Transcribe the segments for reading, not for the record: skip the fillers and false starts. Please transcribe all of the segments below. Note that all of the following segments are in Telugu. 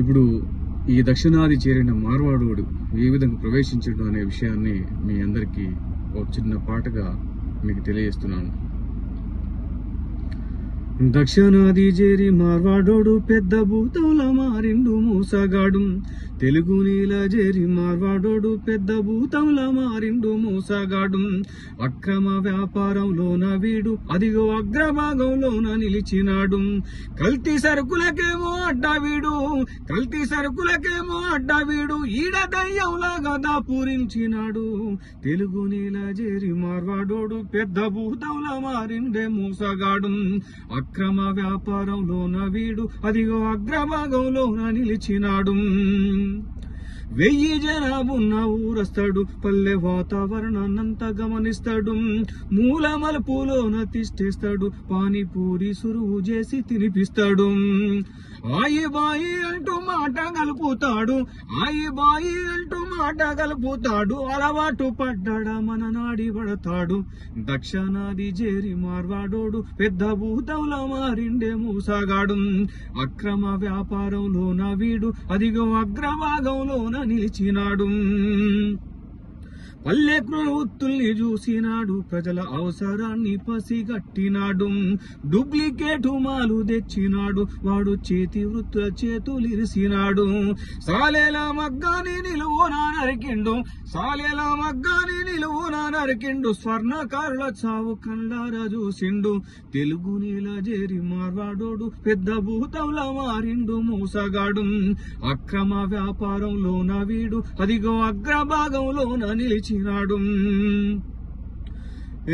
ఇప్పుడు ఈ దక్షిణాది చేరిన మార్వాడోడు ఏ విధంగా ప్రవేశించడం అనే విషయాన్ని మీ అందరికీ ఒక చిన్న పాటగా మీకు తెలియజేస్తున్నాను. దక్షిణాది చేరి మార్వాడోడు పెద్ద భూతంలా మారిండు మోసగాడు. తెలుగు నీల చేరి మార్వాడోడు పెద్ద భూతంలా మారిండు మోసగాడు. అక్రమ వ్యాపారంలోన వీడు అదిగో అగ్రభాగంలోన నిలిచినాడు. కల్తీ సరుకులకేమో అడ్డా వీడు, కల్తీ సరుకులకేమో అడ్డా వీడు, ఈడ దయ్యంలాగా దాపురించినాడు. తెలుగు నీల చేరి మార్వాడోడు పెద్ద భూతంలా మారిండే మోసగాడు. అక్రమ వ్యాపారంలోన వీడు అదిగో అగ్రభాగంలోన నిలిచినాడు. 1000 జనాభున్న ఊరస్తాడు, పల్లె వాతావరణాన్నంతా గమనిస్తాడు. మూల మలుపులోన తిష్టేస్తాడు, పానీపూరి సురువు చేసి తినిపిస్తాడు. ఆయి బాయి అంటూ మాట కలుపుతాడు, ఆయి బాయి అంటూ మాట కలుపుతాడు. అలవాటు పడ్డాడా మన నాడి పడతాడు. దక్షిణాది చేరి మార్వాడోడు పెద్ద భూతంలా మారిండే మూసాగాడు. అక్రమ వ్యాపారంలోన వీడు అదిగో అగ్రభాగంలోన నిలిచినాడు. పల్లెకు వృత్తుల్ని చూసినాడు, ప్రజల అవసరాన్ని పసిగట్టినాడు. డూప్లికేట్ మాలు తెచ్చినాడు, వాడు చేతి వృత్తుల చేతులిరిసినాడు. సాలేల మగ్గాని నిలువున నరికిండు, సాలేల మగ్గాని నిలువున నరికిండు. స్వర్ణకారుల చావు కండారా చూసిండు. తెలుగు నీల చేరి మార్వాడోడు పెద్ద భూతంలా మారిండు మోసగాడు. అక్రమ వ్యాపారంలోన వీడు అదిగో అగ్రభాగంలోన నిలిచినాడు.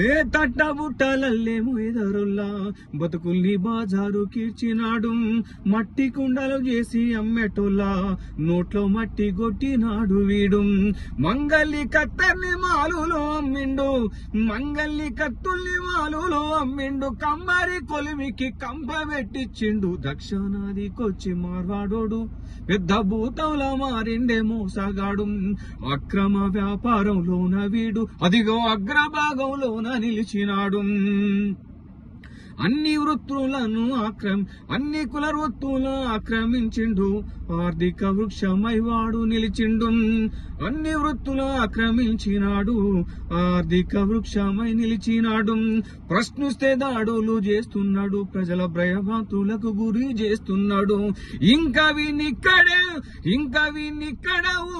ఏ తట్టబుట్టలల్లేమో ఎదరుల్లా బతుకుల్ని బాజారు కీర్చినాడు. మట్టి కుండలు చేసి అమ్మేటోల్లా నోట్లో మట్టి కొట్టినాడు వీడు. మంగళి కత్తర్ని మాలులో అమ్మిండు, మంగళి కత్తుల్ని మాలులో అమ్మిండు. కమ్మరి కొలిమికి కంప పెట్టిచ్చిండు. దక్షిణాదికొచ్చి మార్వాడోడు పెద్ద భూతంలా మారిండే మోసగాడు. అక్రమ వ్యాపారంలోన వీడు అదిగో అగ్రభాగంలోన నిలిచినాడు. అన్ని వృత్తులను అన్ని కుల వృత్తులను ఆక్రమించిండు. ఆర్థిక వృక్షమై వాడు నిలిచిండు. అన్ని వృత్తులు ఆక్రమించినాడు, ఆర్థిక వృక్షమై నిలిచినాడు. ప్రశ్నిస్తే దాడులు చేస్తున్నాడు, ప్రజల భయభ్రాంతులకు గురి చేస్తున్నాడు. ఇంకా వీనిక్కడే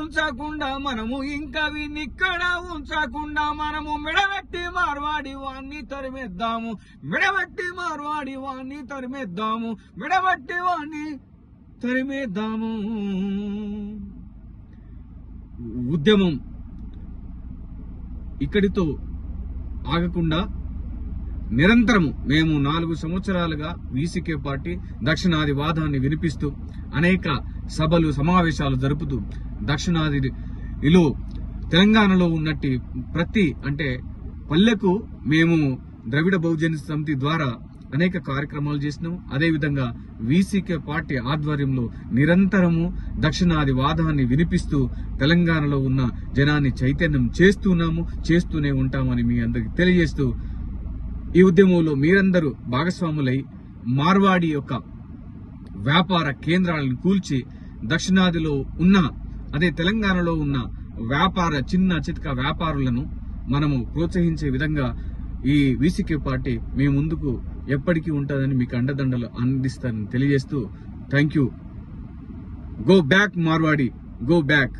ఉంచకుండా మనము, ఇంకా వీనిక్కడ ఉంచకుండా మనము మెడబెట్టి మార్వాడి వాణ్ణి తరిమేద్దాము, మెడబెట్టి మార్వాడి వాణ్ణి తరిమేద్దాము, మెడబెట్టి వాణ్ణి తరిమేద్దాము. ఉద్యమం ఇక్కడితో ఆగకుండా నిరంతరము మేము 4 సంవత్సరాలుగా వీసీకే పార్టీ దక్షిణాది వాదాన్ని వినిపిస్తూ అనేక సభలు సమావేశాలు జరుపుతూ దక్షిణాదిలో తెలంగాణలో ఉన్నట్టు ప్రతి పల్లెకు మేము ద్రవిడ బహుజన సమితి ద్వారా అనేక కార్యక్రమాలు చేసినాం. అదేవిధంగా వీసీకే పార్టీ ఆధ్వర్యంలో నిరంతరము దక్షిణాది వాదాన్ని వినిపిస్తూ తెలంగాణలో ఉన్న జనాన్ని చైతన్యం చేస్తూనే ఉంటామని మీ అందరికి తెలియజేస్తూ ఈ ఉద్యమంలో మీరందరూ భాగస్వాములై మార్వాడి యొక్క వ్యాపార కేంద్రాలను కూల్చి దక్షిణాదిలో ఉన్న తెలంగాణలో ఉన్న చిన్న చితక వ్యాపారులను మనము ప్రోత్సహించే విధంగా ఈ వీసీకే పార్టీ మీ ముందుకు ఎప్పటికీ ఉంటుందని మీకు అండదండలు అందిస్తానని తెలియజేస్తూ thank you. Go back Marwadi, go back.